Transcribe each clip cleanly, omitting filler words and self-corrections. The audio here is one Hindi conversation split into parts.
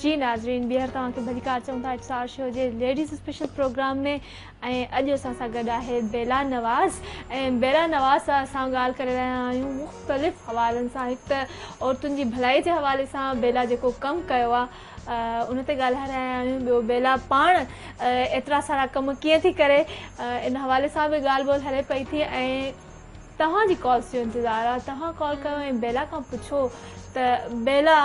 जी नाज़रीन, ॿीहर तव्हांखे भली कार चऊं था स्टार शो जे लेडीज़ स्पेशल प्रोग्राम में। ऐं अॼु असां सां गॾु आहे बेला नवाज़। ऐं बेला नवाज़ सां असां ॻाल्हि करे रहिया आहियूं मुख़्तलिफ़ हवालनि सां। हिकु त औरतुनि जी भलाई जे हवाले सां बेला जेको कमु कयो आहे उन ते ॻाल्हाए रहिया आहियूं। ॿियो बेला पाण एतिरा सारा कम कीअं थी करे, इन हवाले सां बि ॻाल्हि ॿोल हले पई थी। ऐं तव्हांजी कॉल्स जो इंतज़ारु आहे। तव्हां कॉल कयो ऐं बेला खां पुछो त बेला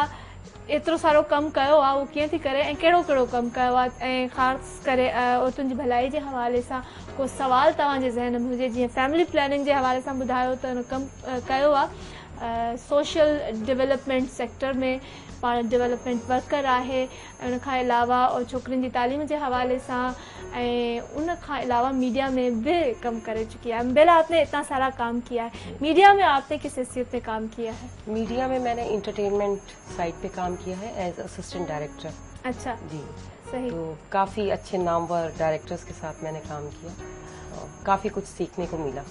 एतिरो सारो कमु कयो आहे उहो कीअं थी करे ऐं कहिड़ो कहिड़ो कमु कयो आहे। ऐं ख़ासि करे औरतुनि जी भलाई जे हवाले सां को सवाल तव्हांजे ज़हन में हुजे, जीअं फैमिली प्लानिंग जे हवाले सां ॿुधायो त हुन कमु कयो आहे। सोशल डेवलपमेंट सेक्टर में पाण डेवलपमेंट वर्कर आहे। उन खां अलावा और छोकिरियुनि जी तालीम जे हवाले सां ऐं उन खां अलावा मीडिया में भी कम करे चुकी है। बेला, आपने इतना सारा काम किया है, मीडिया में आपने किस हैसियत पे काम किया है? मीडिया में मैंने इंटरटेनमेंट साइड पे काम किया है एज असिस्टेंट डायरेक्टर। अच्छा जी, सही। तो काफ़ी अच्छे नामवर डायरेक्टर्स के साथ मैंने काम किया और काफ़ी कुछ सीखने को मिला।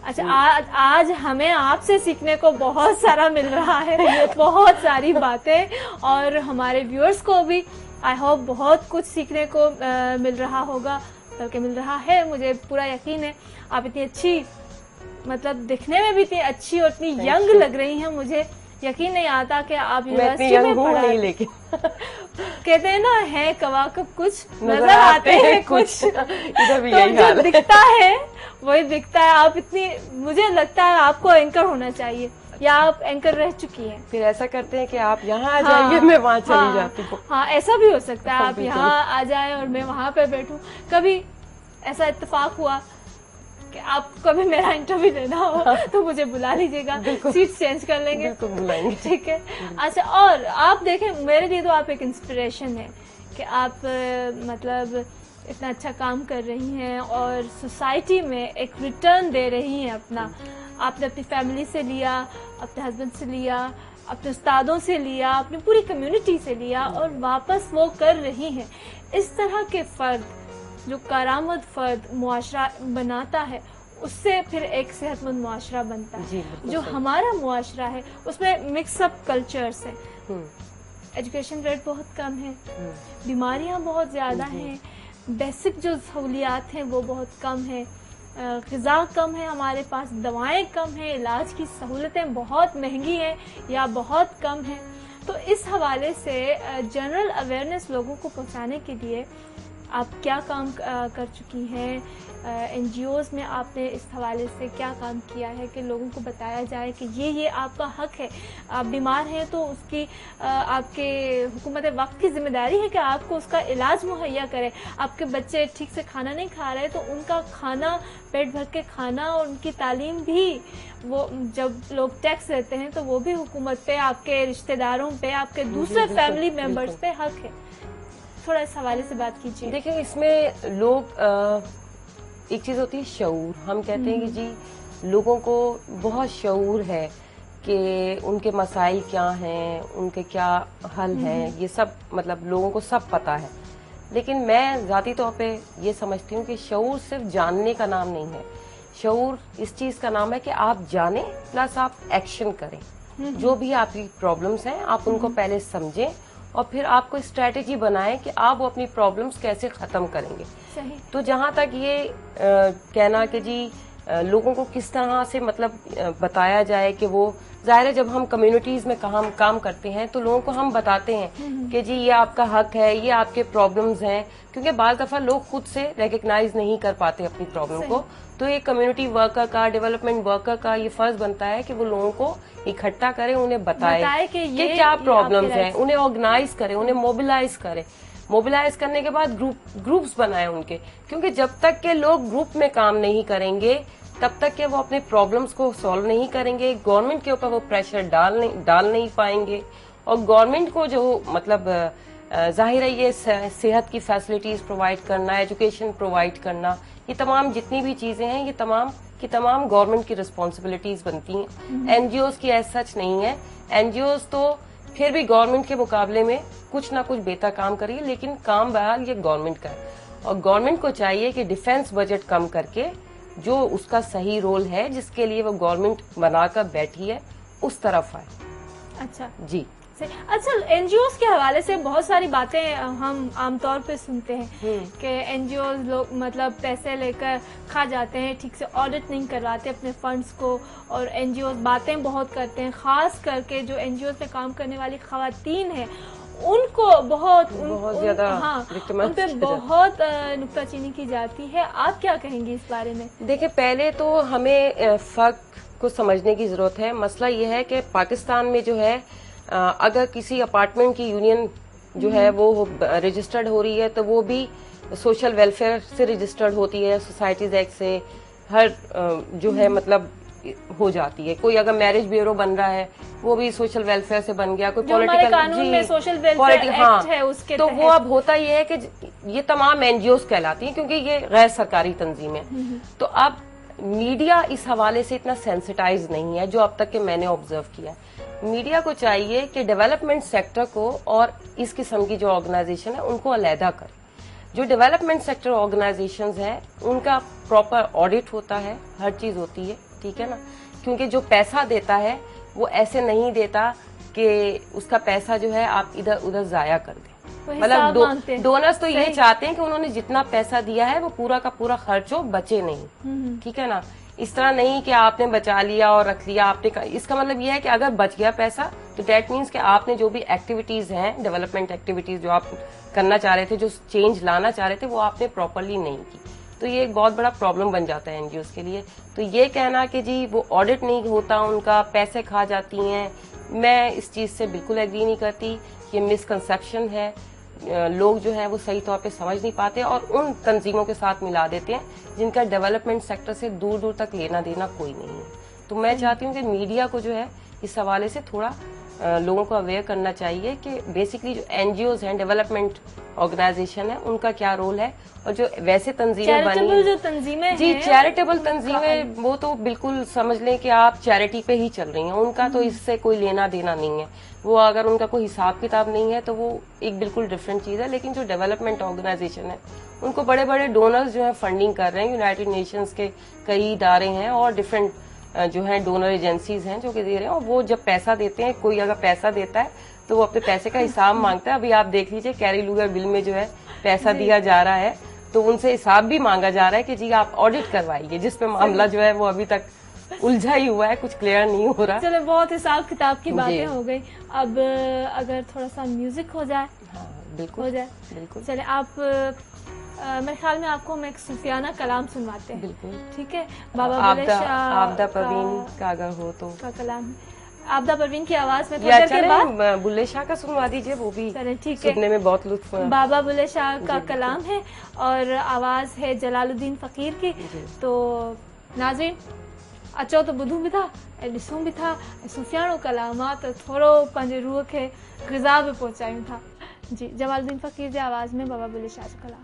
अच्छा, आज हमें आपसे सीखने को बहुत सारा मिल रहा है, बहुत सारी बातें, और हमारे व्यूअर्स को भी आई होप बहुत कुछ सीखने को मिल रहा होगा, बल्कि मिल रहा है। मुझे पूरा यकीन है। आप इतनी अच्छी, मतलब दिखने में भी इतनी अच्छी और इतनी यंग लग रही हैं। मुझे यकीन नहीं आता कि आप यूनिवर्सिटी में पढ़ा नहीं, लेकिन कहते हैं ना, है कवाकब कुछ नजर आते हैं कुछ। इधर भी तो जो दिखता है वही दिखता है। आप इतनी, मुझे लगता है आपको एंकर होना चाहिए, या आप एंकर रह चुकी हैं। फिर ऐसा करते हैं कि आप यहाँ आ जाइए, मैं वहाँ चली जाती हूँ। हाँ, ऐसा भी हो सकता है, आप यहाँ आ जाएं और मैं वहाँ पे बैठूं। कभी ऐसा इत्तेफाक हुआ कि आपको कभी मेरा इंटरव्यू लेना हो तो मुझे बुला लीजिएगा, सीट चेंज कर लेंगे। बिल्कुल बुलाएंगे। ठीक है। अच्छा, और आप देखें, मेरे लिए तो आप एक इंस्पिरेशन है कि आप मतलब इतना अच्छा काम कर रही हैं और सोसाइटी में एक रिटर्न दे रही हैं अपना। आपने अपनी फैमिली से लिया, अपने हस्बैंड से लिया, अपने उस्तादों से लिया, अपनी पूरी कम्युनिटी से लिया, और वापस वो कर रही हैं। इस तरह के फर्द, जो कारामद फर्द मुआशरा बनाता है, उससे फिर एक सेहतमंद मुआशरा बनता है। जो हमारा मुआशरा है उसमें मिक्सअप कल्चर्स हैं, एजुकेशन रेट बहुत कम है, बीमारियां बहुत ज़्यादा हैं, बेसिक जो सहूलियात हैं वो बहुत कम है, ग़िज़ा कम है हमारे पास, दवाएं कम हैं, इलाज की सहूलतें बहुत महंगी हैं या बहुत कम हैं। तो इस हवाले से जनरल अवेयरनेस लोगों को पहुंचाने के लिए आप क्या काम कर चुकी हैं? NGOs में आपने इस हवाले से क्या काम किया है कि लोगों को बताया जाए कि ये आपका हक है। आप बीमार हैं तो उसकी आपके हुकूमत वक्त की जिम्मेदारी है कि आपको उसका इलाज मुहैया करे। आपके बच्चे ठीक से खाना नहीं खा रहे तो उनका खाना, पेट भर के खाना, और उनकी तालीम भी, वो जब लोग टैक्स देते हैं तो वो भी हुकूमत पे, आपके रिश्तेदारों पे, आपके दूसरे फैमिली मेम्बर्स पे हक है। थोड़ा इस हवाले से बात कीजिए। देखिए, इसमें लोग एक चीज़ होती है शऊर। हम कहते हैं कि जी लोगों को बहुत शऊर है कि उनके मसाइल क्या हैं, उनके क्या हल हैं, ये सब मतलब लोगों को सब पता है। लेकिन मैं ज़ाती तौर पे ये समझती हूँ कि शऊर सिर्फ जानने का नाम नहीं है। शऊर इस चीज़ का नाम है कि आप जानें प्लस आप एक्शन करें। जो भी आपकी प्रॉब्लम्स हैं आप उनको पहले समझें और फिर आपको स्ट्रेटेजी बनाएं कि आप वो अपनी प्रॉब्लम्स कैसे ख़त्म करेंगे। सही। तो जहाँ तक ये कहना कि जी लोगों को किस तरह से मतलब बताया जाए कि वो, जाहिर है जब हम कम्युनिटीज़ में काम करते हैं तो लोगों को हम बताते हैं कि जी ये आपका हक है, ये आपके प्रॉब्लम्स हैं, क्योंकि बाज़ दफ़ा लोग खुद से रिकग्नाइज नहीं कर पाते अपनी प्रॉब्लम को। तो एक कम्युनिटी वर्कर का, डेवलपमेंट वर्कर का ये फर्ज बनता है कि वो लोगों को इकट्ठा करे, उन्हें बताए कि क्या प्रॉब्लम्स हैं, उन्हें ऑर्गेनाइज करे, उन्हें मोबिलाइज करे। मोबिलाइज करने के बाद ग्रुप्स बनाए उनके, क्योंकि जब तक के लोग ग्रुप में काम नहीं करेंगे तब तक के वो अपने प्रॉब्लम्स को सॉल्व नहीं करेंगे। गवर्नमेंट के ऊपर वो प्रेशर डाल नहीं पाएंगे। और गवर्नमेंट को जो मतलब जाहिर है ये सेहत की फैसिलिटीज प्रोवाइड करना, एजुकेशन प्रोवाइड करना, ये तमाम जितनी भी चीजें हैं ये तमाम की तमाम गवर्नमेंट की रिस्पॉन्सिबिलिटीज बनती हैं। NGOs की ऐसा सच नहीं है। NGOs तो फिर भी गवर्नमेंट के मुकाबले में कुछ ना कुछ बेहतर काम करिए, लेकिन काम बहरहाल ये गवर्नमेंट का है। और गवर्नमेंट को चाहिए कि डिफेंस बजट कम करके जो उसका सही रोल है, जिसके लिए वो गवर्नमेंट बनाकर बैठी है, उस तरफ आए। अच्छा जी, से। अच्छा, एनजीओज के हवाले से बहुत सारी बातें हम आमतौर पे सुनते हैं कि एनजीओज लोग मतलब पैसे लेकर खा जाते हैं, ठीक से ऑडिट नहीं करवाते अपने फंड्स को, और एनजीओज बातें बहुत करते हैं, खास करके जो एनजीओज में काम करने वाली खवातीन हैं उनको बहुत ज्यादा उन पे बहुत नुक्ताचीनी की जाती है। आप क्या कहेंगी इस बारे में? देखिए, पहले तो हमें फर्क को समझने की जरूरत है। मसला यह है कि पाकिस्तान में जो है अगर किसी अपार्टमेंट की यूनियन जो है वो रजिस्टर्ड हो रही है तो वो भी सोशल वेलफेयर से रजिस्टर्ड होती है, सोसाइटीज एक्ट से हर जो है मतलब हो जाती है। कोई अगर मैरिज ब्यूरो बन रहा है वो भी सोशल वेलफेयर से बन गया, कोई पॉलिटिकल कानून में सोशल वेलफेयर एक्ट है उसके तो वो अब होता ये है कि ये तमाम एनजीओज कहलाती हैं क्योंकि ये गैर सरकारी तंजीम है। तो अब मीडिया इस हवाले से इतना सेंसिटाइज नहीं है जो अब तक के मैंने ऑब्जर्व किया। मीडिया को चाहिए कि डेवलपमेंट सेक्टर को और इस किस्म की जो ऑर्गेनाइजेशन है उनको अलहदा करे। जो डेवलपमेंट सेक्टर ऑर्गेनाइजेशंस हैं उनका प्रॉपर ऑडिट होता है, हर चीज होती है, ठीक है ना, क्योंकि जो पैसा देता है वो ऐसे नहीं देता कि उसका पैसा जो है आप इधर उधर जाया कर दें। मतलब डोनर्स तो ये चाहते हैं कि उन्होंने जितना पैसा दिया है वो पूरा का पूरा खर्च हो, बचे नहीं, ठीक है ना। इस तरह नहीं कि आपने बचा लिया और रख लिया आपने, इसका मतलब ये है कि अगर बच गया पैसा तो डेट मीन्स कि आपने जो भी एक्टिविटीज हैं, डेवलपमेंट एक्टिविटीज जो आप करना चाह रहे थे, जो चेंज लाना चाह रहे थे, वो आपने प्रॉपरली नहीं की। तो ये एक बहुत बड़ा प्रॉब्लम बन जाता है एनजीओज के लिए। तो ये कहना कि जी वो ऑडिट नहीं होता, उनका पैसे खा जाती हैं, मैं इस चीज से बिल्कुल एग्री नहीं करती। ये मिसकंसेप्शन है, लोग जो है वो सही तौर पे समझ नहीं पाते और उन तंजीमों के साथ मिला देते हैं जिनका डेवलपमेंट सेक्टर से दूर दूर तक लेना देना कोई नहीं है। तो मैं चाहती हूँ कि मीडिया को जो है इस हवाले से थोड़ा लोगों को अवेयर करना चाहिए कि बेसिकली जो एनजीओज हैं, डेवलपमेंट ऑर्गेनाइजेशन है, उनका क्या रोल है, और जो वैसे तंजीमें बनी जो तंजीमें जी चैरिटेबल तंजीमें, वो तो बिल्कुल समझ लें कि आप चैरिटी पे ही चल रही हैं, उनका तो इससे कोई लेना देना नहीं है। वो अगर उनका कोई हिसाब किताब नहीं है तो वो एक बिल्कुल डिफरेंट चीज है। लेकिन जो डेवलपमेंट ऑर्गेनाइजेशन है उनको बड़े बड़े डोनर्स जो है फंडिंग कर रहे हैं, यूनाइटेड नेशंस के कई इदारे हैं और डिफरेंट जो है डोनर एजेंसीज हैं जो कि दे रहे हैं, और वो जब पैसा देते हैं, कोई अगर पैसा देता है तो वो अपने पैसे का हिसाब मांगता है। अभी आप देख लीजिए कैरी लूगर बिल में जो है पैसा दिया जा रहा है तो उनसे हिसाब भी मांगा जा रहा है कि जी आप ऑडिट करवाइए, जिस पे मामला जो है वो अभी तक उलझा ही हुआ है, कुछ क्लियर नहीं हो रहा। चलो, बहुत हिसाब किताब की बातें हो गई। अब अगर थोड़ा सा म्यूजिक हो जाए। बिल्कुल हो जाए, बिल्कुल। चले, आप मेरे ख्याल में आपको हम एक सूफियाना कलाम सुनवाते हैं। बिल्कुल, ठीक है। बाबा बुल्ले शाह आपदा परवीन का अगर हो तो का कलाम, आपदा परवीन की आवाज में थोड़ी देर के बाद बुल्ले शाह का सुनवा दीजिए, वो भी ठीक है, सुनने में बहुत लुत्फ। बाबा बुल्ले शाह का कलाम है और आवाज है जलालुद्दीन फकीर की। तो नाज़रीन, अचो तो ॿुधूं बि था ऐं ॾिसूं बि था, सूफियानो कलामात थोरो पंहिंजे रूह खे ग़िज़ा बि पहुचायूं था। जी, जलालुद्दीन फकीर जी आवाज़ में बाबा बुल्ले शाह जो कलाम।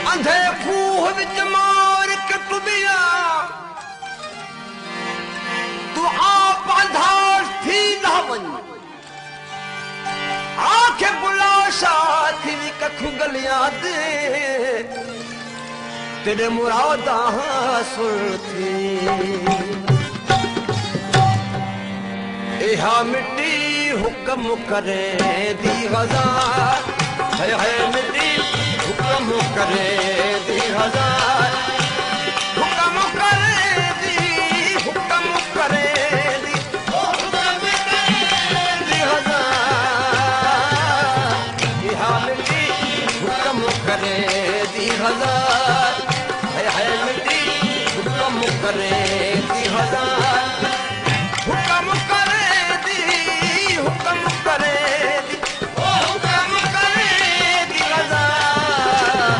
अंधे खूह विच मार के तुबिया तू आप अंधार थी न वन आंखें बुला साथी कखु गलियां दे तेरे मुरादा सुरती इहा मिट्टी हुक्म करे दी हजार है मिट्टी हुक्म करे दी हजार हुक्म करे दी हुक्म करे दी हुक्म करे दी हजार दी हजार है मिट्टी हुक्म करे दी हजार हुक्म करे दी हुक्म करे दी हुक्म करे दी हजार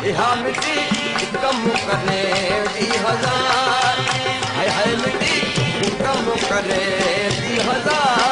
यहाँ मिट्टी हुक्म करे दी हजार है मिट्टी हुक्म करे दी हजार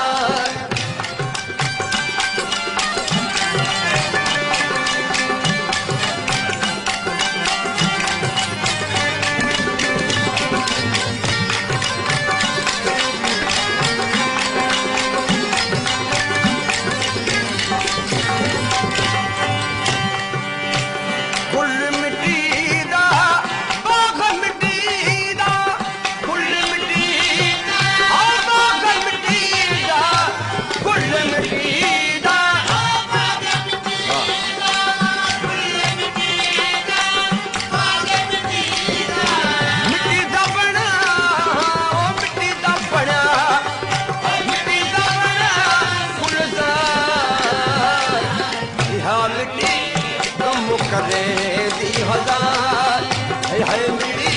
करे दी हजार है मिट्टी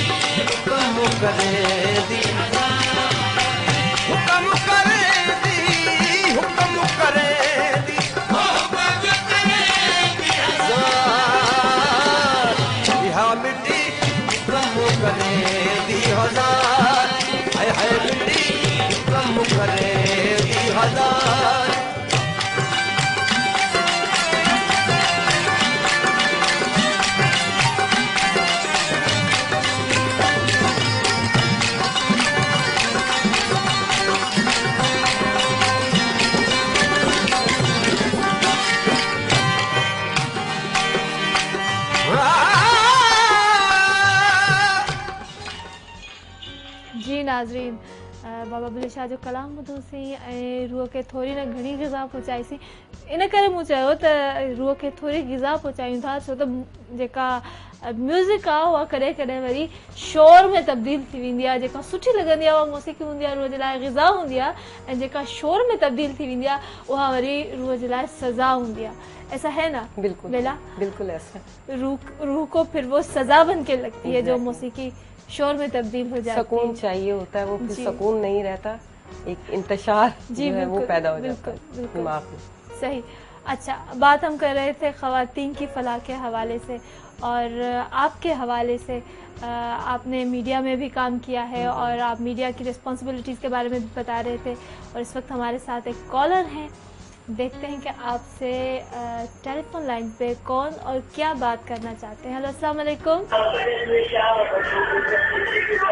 हुक्म करे दी हुक्म करे दी हुक्म करे दी यहाँ मिट्टी हुक्म करे दी हजार है मिट्टी हुक्म करे दी हजार जी नाज़रीन, बाबा बुल्ले शाह जो कलाम ॿुधो सी ऐं रूह खे थोरी न घणी ग़िज़ा पहुचाईसीं। इन करे मूं चयो त रूह खे थोरी ग़िज़ा पहुचायूं था, छो त जेका म्यूज़िक आहे उहा कॾहिं कॾहिं वरी शोर में तब्दील थी वेंदी आहे। जेका सुठी लॻंदी आहे उहा मौसीक़ी हूंदी आहे, रूह जे लाइ ग़िज़ा हूंदी आहे, ऐं जेका शोर में तब्दील थी वेंदी आहे उहा वरी रूह जे लाइ सज़ा हूंदी आहे। ऐसा है ना? बिल्कुल बेला, बिल्कुल ऐसा। रूह को फिर वो सज़ा बन के लगती है जो मौसीक़ी शोर में तब्दील हो जाती है। सुकून चाहिए होता है, वो फिर सुकून नहीं रहता, एक इंतशार जो है वो पैदा हो जाता है दिमाग में। सही। अच्छा, बात हम कर रहे थे ख़वातीन की फलाह के हवाले से और आपके हवाले से। आपने मीडिया में भी काम किया है और आप मीडिया की रिस्पॉन्सिबिलिटीज़ के बारे में भी बता रहे थे, और इस वक्त हमारे साथ एक कॉलर हैं। देखते हैं कि आपसे टेलीफोन लाइन पे कौन और क्या बात करना चाहते हैं। हेलो, अस्सलाम वालेकुम।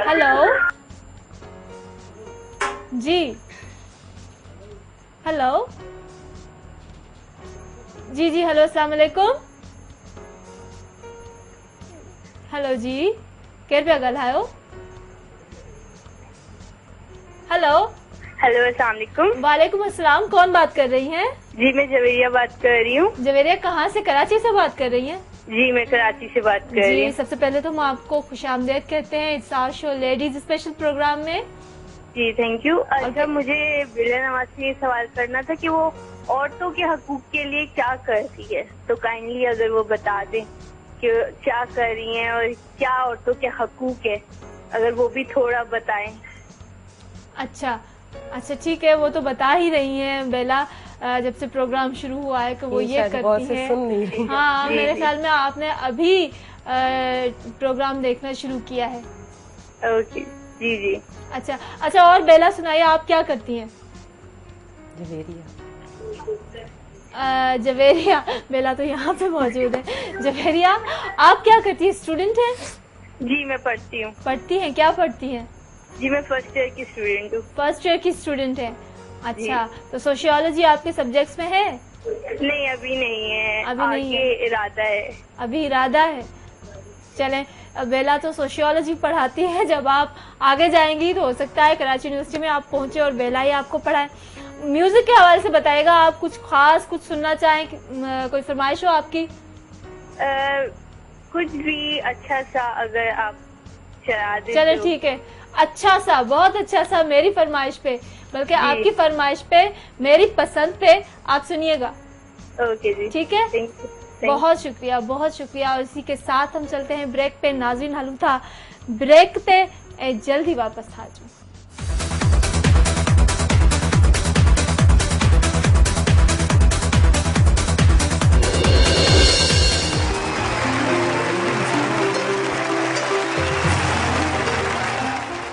हेलो जी, हेलो जी जी, हेलो, अस्सलाम वालेकुम। हेलो जी, केर पिया ॻाल्हायो? हेलो हेलो, अस्सलाम वालेकुम। वालेकुम अस्सलाम, कौन बात कर रही हैं? जी, मैं जवेरिया बात कर रही हूँ। जवेरिया कहाँ से? कराची से बात कर रही हैं? जी, मैं कराची से बात कर रही जी, हूँ। सबसे पहले तो हम आपको खुशामदीद कहते हैं it's our show ladies special program में। जी, थैंक यू। अच्छा, मुझे बिला नवाज से ये सवाल करना था कि वो औरतों के हकूक के लिए क्या करती है, तो काइंडली अगर वो बता दें कि क्या कर रही हैं और क्या औरतों के हकूक है, अगर वो भी थोड़ा बताएं। अच्छा अच्छा, ठीक है, वो तो बता ही रही हैं बेला, जब से प्रोग्राम शुरू हुआ है कि वो ये करती है। सुन नहीं रही। हाँ, मेरे ख्याल में आपने अभी प्रोग्राम देखना शुरू किया है। ओके, जी जी। अच्छा अच्छा, और बेला सुनाइए, आप क्या करती हैं? जवेरिया, बेला तो यहाँ पे मौजूद है। जवेरिया, आप क्या करती हैं? स्टूडेंट हैं? जी, मैं पढ़ती हूँ। पढ़ती हैं? क्या पढ़ती हैं? जी, मैं फर्स्ट ईयर की स्टूडेंट हूँ। फर्स्ट ईयर की स्टूडेंट है। अच्छा, तो सोशियोलॉजी आपके सब्जेक्ट्स में है? नहीं, अभी नहीं है, अभी नहीं आगे इरादा है। अभी इरादा है। चलें, बेला तो सोशियोलॉजी पढ़ाती है, जब आप आगे जाएंगी तो हो सकता है कराची यूनिवर्सिटी में आप पहुंचे और बेला ही आपको पढ़ाए। म्यूजिक के हवाले से बताएगा, आप कुछ खास कुछ सुनना चाहें, कोई फरमाइश हो आपकी? कुछ भी अच्छा सा अगर आप चला दें। चले, ठीक है, अच्छा सा, बहुत अच्छा सा, मेरी फरमाइश पे, बल्कि आपकी फरमाइश पे, मेरी पसंद पे आप सुनिएगा। ओके जी, ठीक है, बहुत शुक्रिया, बहुत शुक्रिया। और इसी के साथ हम चलते हैं ब्रेक पे। नाज़रीन हलू था ब्रेक ते जल्द ही वापस हाजिर।